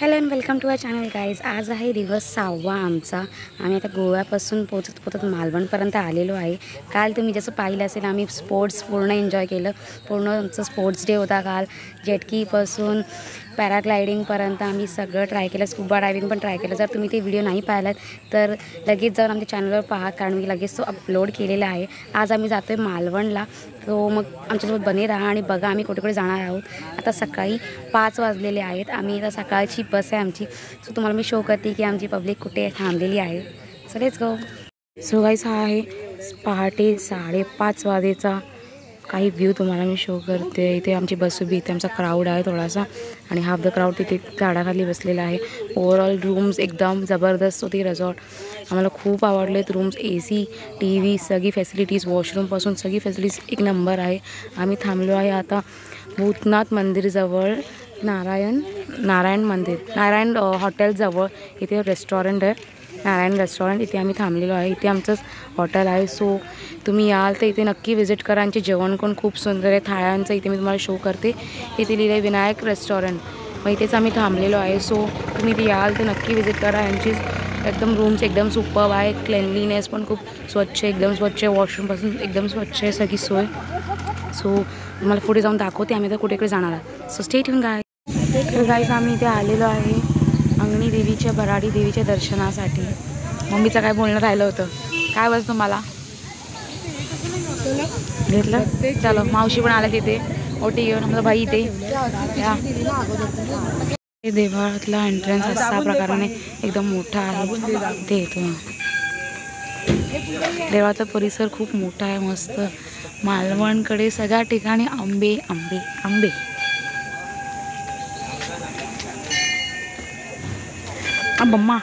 Hello and welcome to our channel guys. आज आहे दिवस 6वा आमचा. आम्ही आता गोव्यापासून पोचत मालवणपर्यंत आलेलो आहे. काल तुम्ही जसं पाहिलं असेल आम्ही स्पोर्ट्स पूर्ण एन्जॉय केलं. पूर्ण आमचं स्पोर्ट्स डे होता काल. जेटकीपासून पॅराग्लायडिंगपर्यंत आम्ही सगळं ट्राय केलं. स्कुबा डायव्हिंग पण ट्राय केलं. जर तुम्ही ते व्हिडिओ नाही पाहिलात तर लगेच जाऊन आमच्या चॅनलवर पहा, कारण मी लगेच तो अपलोड केलेला आहे. आज आम्ही जातो आहे मालवणला. तो मग आमच्यासोबत बने राहा आणि बघा आम्ही कुठे कुठे जाणार आहोत. आता सकाळी 5 वाजलेले आहेत. आम्ही आता सकाळची बस आहे आमची. सो तुम्हाला मी शो करते की आमची पब्लिक कुठे थांबलेली आहे. So let's go. So guys हा आहे पहाटे 5:30 वाजेचा काही व्ह्यू तुम्हाला मी शो करते. इथे आमची बस उभी, इथे आमचा क्राऊड आहे थोडासा आणि हाफ द क्राऊड तिथे झाडाखाली बसलेला आहे. ओव्हरऑल रूम्स एकदम जबरदस्त होती. रिसॉर्ट आम्हाला खूप आवडलेत. रूम्स, AC, TV, सगळी फॅसिलिटीज, वॉशरूमपासून सगळी फॅसिलिटीज एक नंबर आहे. आम्ही थांबलो आहे आता भूतनाथ मंदिरजवळ, नारायण हॉटेलजवळ. इथे रेस्टॉरंट आहे, नारायण रेस्टॉरंट. इथे आम्ही थांबलेलो आहे. इथे आमचंच हॉटेल आहे. सो तुम्ही याल तर इथे नक्की व्हिजिट करा. यांचे जेवण पण खूप सुंदर आहे. थाळ्यांचं इथे मी तुम्हाला शो करते. इथे लिहिलं आहे विनायक रेस्टॉरंट. मग इथेच आम्ही थांबलेलो आहे. सो तुम्ही इथे याल तर नक्की व्हिजिट करा. यांची एकदम रूम्स एकदम सुपर्ब आहे. क्लेनलीनेस पण खूप स्वच्छ, एकदम स्वच्छ. वॉशरूमपासून एकदम स्वच्छ आहे सगळी सोय. सो मला पुढे जाऊन दाखवते आम्ही तर कुठे कुठे जाणार आहे. So stay tune guys. तर गाईज आम्ही इथे आलेलो आहे अंगणी देवीच्या, भराडी देवीच्या दर्शनासाठी. मम्मीचं काय बोलणं राहिलं होतं. काय बस तुम्हाला घेतलं? चलो, मावशी पण आला तिथे ओटी घेऊन. आमचा भाई इथे. या देवळातला एंट्रन्स असा प्रकाराने एकदम मोठा आहे. ते येतो देवळाचा परिसर खूप मोठा आहे. मस्त मालवणकडे सगळ्या ठिकाणी आंबे आंबे आंबे. बम्मा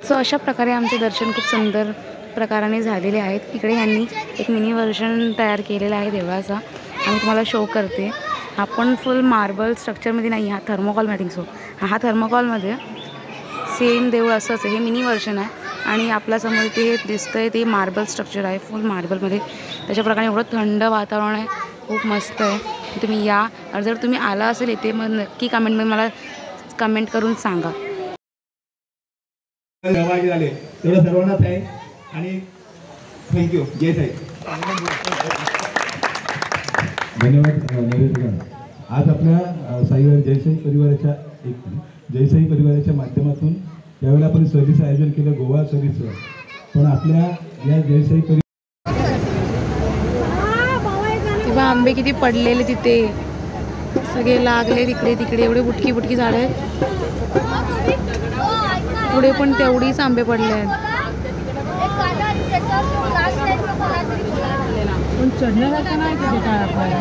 सो अशा प्रकारे आमचे दर्शन खूप सुंदर प्रकाराने झालेले आहेत. इकडे यांनी एक मिनी व्हर्जन तयार केलेला आहे देवळाचा. आणि तुम्हाला शो करते. आपण फुल मार्बल स्ट्रक्चरमध्ये नाही, हा थर्मोकॉल मॅटिंग. सो हा थर्मोकॉलमध्ये सेम देऊळ असंच आहे. हे मिनी व्हर्जन आहे. आणि आपल्यासमोर ते दिसतं आहे ते मार्बल स्ट्रक्चर आहे, फुल मार्बलमध्ये. त्याच्या प्रकारे एवढं थंड वातावरण आहे, खूप मस्त आहे. तुम्ही या. आणि जर तुम्ही आला असेल इथे मग नक्की कमेंटमध्ये मला कमेंट करून सांगा. सहभागी झाले तेवढं सर्वांनाच आहे आणि थँक्यू. जय साई. धन्यवाद. आज आपल्या जयसाई परिवाराच्या माध्यमातून त्यावेळेला आपण सहलीचं आयोजन केलं, गोवा सहलीचं. पण आपल्या या जयसाई तेव्हा आंबे किती पडलेले तिथे, सगळे लागले तिकडे तिकडे. एवढे बुटकी बुटकी झाडं आहेत. पुढे पण तेवढीच आंबे पडले आहेत. पण चढण्यासारखं नाही तिथे काय आपल्याला.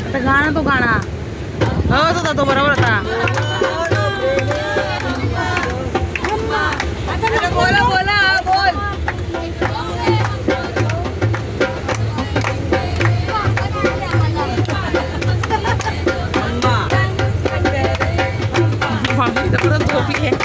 आता गाणं तो गाणं होता तो बरोबर होता. बोला बोला बोल. परत झोपली आहे.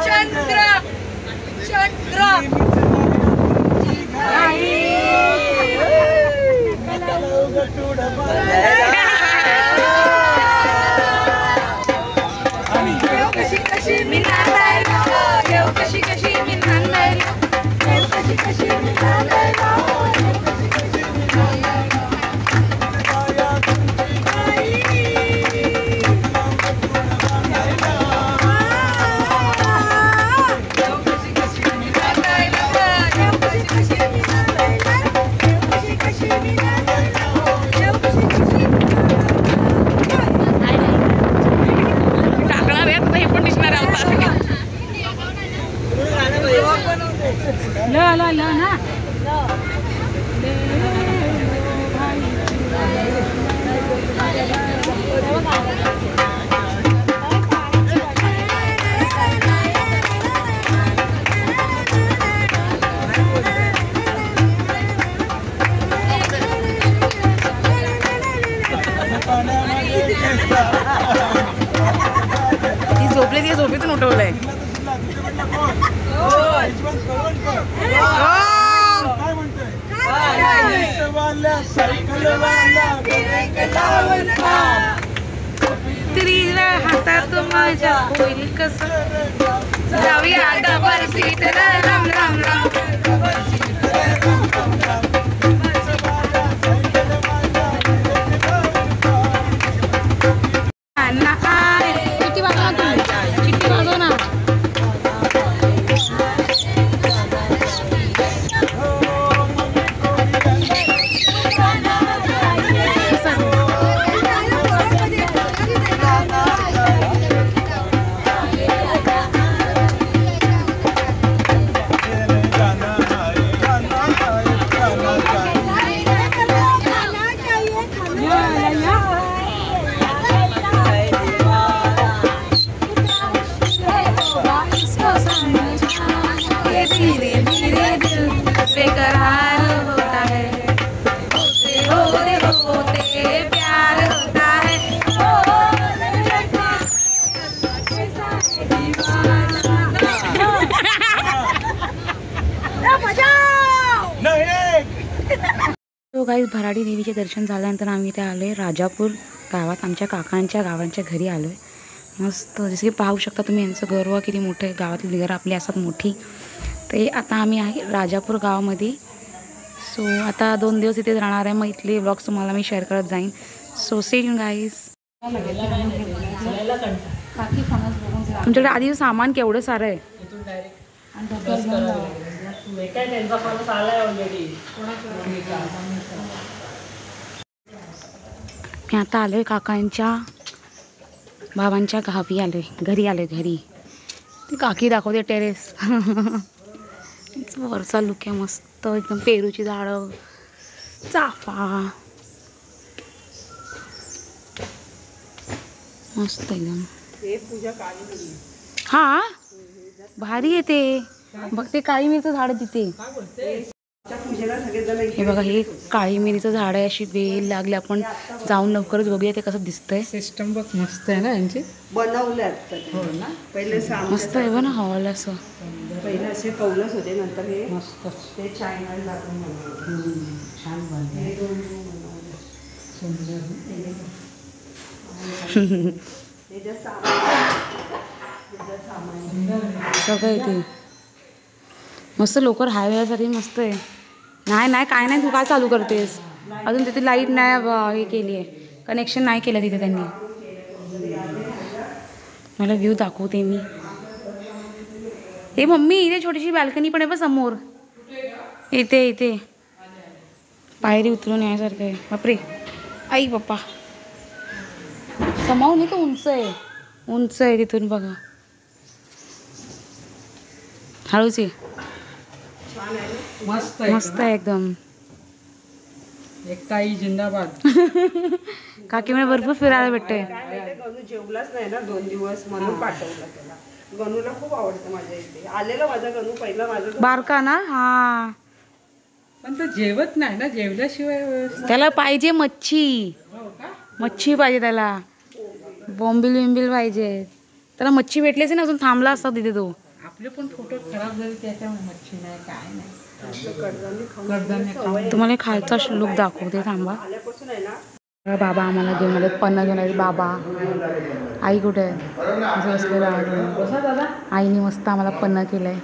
चंद्र चंद्र कशी कशी मी नांदायला कशी कशी मी नांदायला कशी कशी मी नांदायला झोपले ती झोपेतून उठवलंय स्त्रीला हातात माझ्या होईल कसं जाऊया आता बरसीत राम राम राम चिट्टी वाजव ना चिट्टी वाजव ना तो गाईस भराडी देवीचे दर्शन झाल्यानंतर आम्ही इथे आलो आहे राजापूर गावात आमच्या काकांच्या गावांच्या घरी आलो आहे मस्त जसं की पाहू शकता तुम्ही यांचं घर किती मोठं आहे गावातली घरं आपली असतात मोठी ते आता आम्ही आहे राजापूर गावामध्ये सो आता 2 दिवस इथेच राहणार आहे मग इथले ब्लॉग्स तुम्हाला मी शेअर करत जाईन सो सी यू गाईस तुमच्याकडे आधी सामान केवढं सारं आहे मी आता आलोय काकांच्या बाबांच्या गावी आलोय घरी आलोय घरी ती काकी दाखवते टेरेस वरचा लुक आहे मस्त एकदम पेरूची झाडं चाफा मस्त एकदम हा भारी आहे ते बघ ते काळी मिरीचं झाड तिथे हे बघा हे काळी मिरीचं झाड आहे अशी वेल लागली आपण जाऊन लवकरच बघूया ते कसं दिसतंय सिस्टम बघ मस्त आहे ना यांची बनवलं हो ना पहिले मस्त आहे बघ ना हॉल असं पहिले असे कौलच होते नंतर हे मस्त ते चायना लागून छान बनले सुंदर सगळं इथे मस्त लोकर हायवेसाठी मस्त आहे नाही काय नाही तू काय चालू करतेस अजून तिथे लाईट नाही हे केली आहे कनेक्शन नाही केलं तिथे त्यांनी मला व्ह्यू दाखवते मी हे मम्मी इथे छोटीशी बॅल्कनी पण आहे बघ समोर इथे पायरी उतरून यासारखं आहे बापरे आई पप्पा समावून नाही का उंच आहे तिथून बघा हळूच आहे मस्त मस्त आहे एकदम एकताई जिंदाबाद काकी मला भरपूर फिरायला भेटते गणू जेवलाच नाही ना 2 दिवस म्हणून पाठवलं त्याला गणूला खूप आवडतं माझ्या इथे आलेला माझा गणू पहिला माझा बारका ना हा पण तो जेवत नाही ना जेवल्याशिवाय त्याला पाहिजे मच्छी पाहिजे त्याला बोंबील पाहिजे त्याला मच्छी भेटलीच ना, अजून थांबला असता तिथे तो. आपले पण फोटो खराब झाले त्याच्यामुळे मच्छी नाही काय नाही. तुम्हाला खालचा लुक दाखवते, थांबा. आल्यापासून आहे ना बाबा आम्हाला घेऊन आले, पन्ना घेऊन आले बाबा. आई कुठे आहे? असं बसलेलं आहे. आईने मस्त आम्हाला पन्ना केलंय.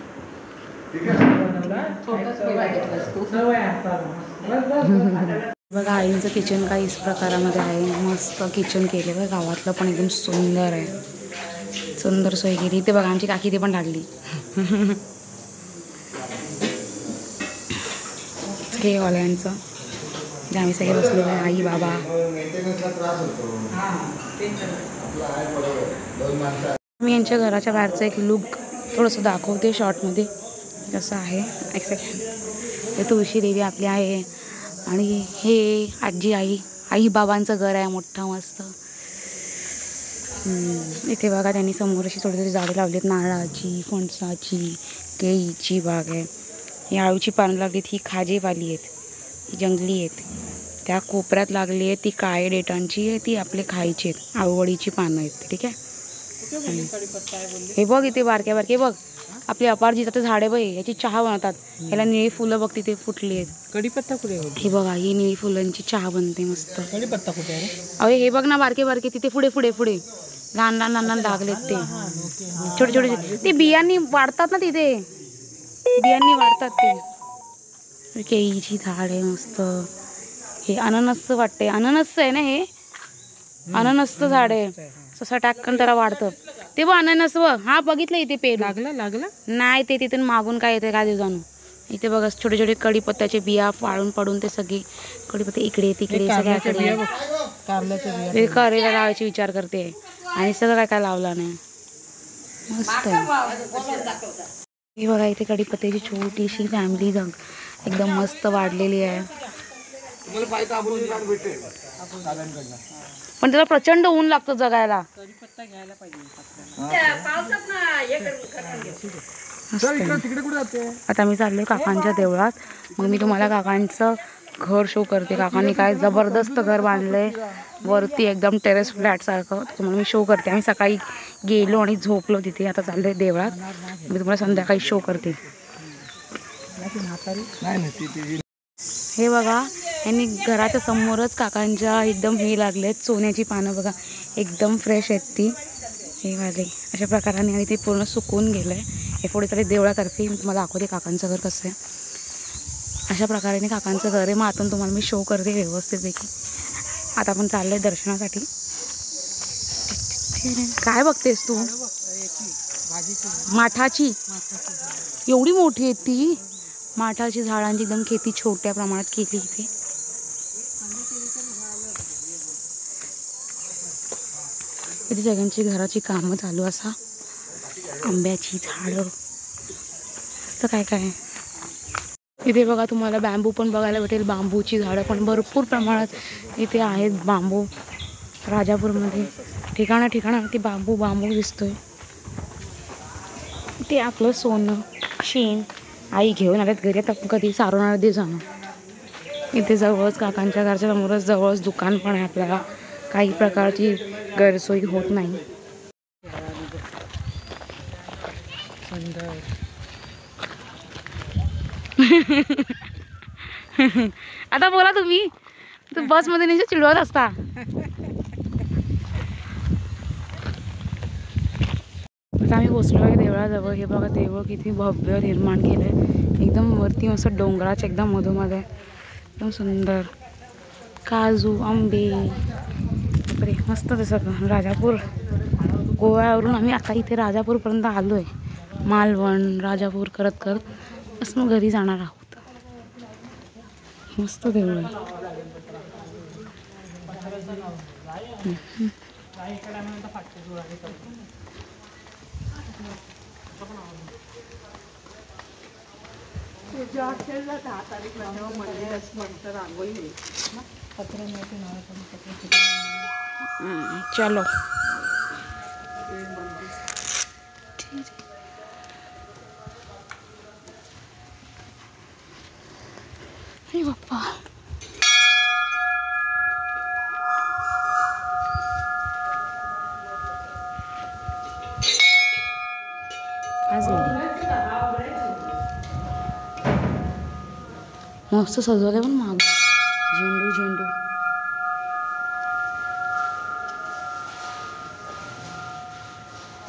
बघा आईचं किचन काही इस प्रकारामध्ये आहे. मस्त किचन केले बघा, गावातलं पण एकदम सुंदर आहे. सुंदर सोय केली. इथे बघा आमची काकी ते पण लागली. हे वाल्यांचं जे आम्ही सगळे बसलेलो आहे, आई बाबा. मी यांच्या घराच्या बाहेरचं एक लुक थोडंसं दाखवते शॉर्टमध्ये कसं आहे. एक सेकंड. हे तुळशी देवी आपली आहे आणि हे आजी आई बाबांचं घर आहे मोठं मस्त. इथे बघा त्यांनी समोर अशी थोडी थोडी झाडे लावलीत, नारळाची, फणसाची, केळीची बाग आहे. ही आळूची पानं लागलीत, ही खाजेवाली आहेत, ही जंगली आहेत. त्या कोपऱ्यात लागली आहे ती काळे डेटांची आहे, ती आपले खायची आहेत. आळूवडीची पानं आहेत, ठीक आहे. हे बघ इथे बारक्या बारके बघ आपली अपारजीचं झाडे बघ, याची चहा बनवतात. ह्याला निळी फुलं बघ तिथे फुटली आहेत. कढीपत्ता कुठे? हे बघा ही निळी फुलांची चहा बनते मस्त. कढीपत्ता कुठे आहे? अरे हे बघ ना बारके बारके तिथे पुढे पुढे पुढे लहान लहान लहान लहान लागलेत ते छोटे छोटे. ते बियांनी वाढतात ना, तिथे बियांनी वाढतात ते. केळीची झाड आहे मस्त. हे अननस वाटते, अननस आहे ना, हे अननसचं झाड आहे. ससा टाकून त्याला वाढतं ते बघ अननस. हा बघितलं इथे पेरू लागला नाही, ते तिथून मागून काय येते काय दिवसानं. इथे बघा छोटे छोटे कढीपत्त्याचे बिया पाळून पडून ते सगळी कढीपत्ते इकडे तिकडे सगळ्याकडे. ते करेला लावायचे विचार करते आणि सगळं काय काय लावला नाही. मस्त आहे. हे बघा इथे कढीपत्त्याची छोटीशी फॅमिली एकदम मस्त वाढलेली आहे. पण त्याला प्रचंड ऊन लागतं जगायला. आता मी चाललोय काकांच्या देवळात. मग मी तुम्हाला काकांचं घर शो करते. काकांनी काय जबरदस्त घर बांधलंय वरती, एकदम टेरेस फ्लॅट सारखं. तुम्हाला मी शो करते. आम्ही सकाळी गेलो आणि झोपलो तिथे. आता चाललोय देवळात. मी तुम्हाला संध्याकाळी शो करते. हे बघा यांनी घराच्या समोरच काकांच्या एकदम हे लागलेत सोन्याची पानं बघा, एकदम फ्रेश आहेत ती. हे वाले अशा प्रकाराने आणि ते पूर्ण सुकून गेलं आहे. हे पुढे तरी देवळातर्फे मी तुम्हाला दाखवते काकांचं घर कसं आहे. अशा प्रकारे काकांचं घर आहे. मग आतून तुम्हाला मी शो करते व्यवस्थितपैकी. आता आपण चाललो आहे दर्शनासाठी. काय बघतेस तू? माठाची एवढी मोठी आहे ती. माठाची झाडांची एकदम खेती छोट्या प्रमाणात केली इथे. इथे सगळ्यांची घराची कामं चालू असा. आंब्याची झाडं असं काय काय. इथे बघा तुम्हाला बॅम्बू पण बघायला भेटेल. बांबूची झाडं पण भरपूर प्रमाणात इथे आहेत. बांबू राजापूरमध्ये ठिकाणावरती बांबू दिसतोय. ते आपलं सोनं शेण आई घेऊन आल्यात घरी. आता कधी सारवणार दे जाणं. इथे जवळच काकांच्या घरच्या समोरच जवळच दुकान पण आहे. आपल्याला काही प्रकारची गैरसोय होत नाही. आता बोला तुम्ही, बसमध्ये नाही चिडवत असता. आता आम्ही पोचलो आहे देवळाजवळ. हे बघा देवळ किती भव्य निर्माण केलं आहे. एकदम वरती मस्त डोंगराच्या एकदम मधोमध्ये एकदम सुंदर. काजू आंबे बापरे मस्त दिसत. राजापूर गोव्यावरून आम्ही आता इथे राजापूरपर्यंत आलो आहे. मालवण राजापूर करत असं मग घरी जाणार आहोत. मस्त देऊळ आहे. चलो हे बाप्पा. मस्त सजवलं पण माग झेंडू झेंडू.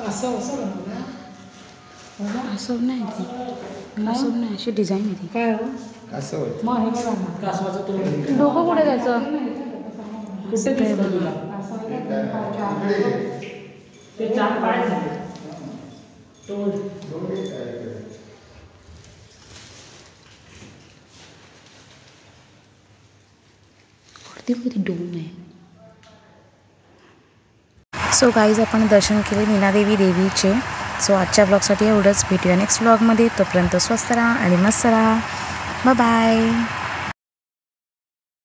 असं असं बनवलं असं नाही ती, असं नाही, अशी डिझाईन आहे ती. काय हो मग हे बघा ना कासवाचं तोंड डोकं कुठे त्याचं? कुठे दिसतं तुला ते 4 पाय झाले तोंड. वरती डोम आहे. सो गाईज आपण दर्शन केले मीनादेवी देवीचे. सो आजच्या ब्लॉगसाठी एवढंच. भेटूया नेक्स्ट ब्लॉगमध्ये. तोपर्यंत स्वस्त राहा आणि मस्त राहा. Bye bye.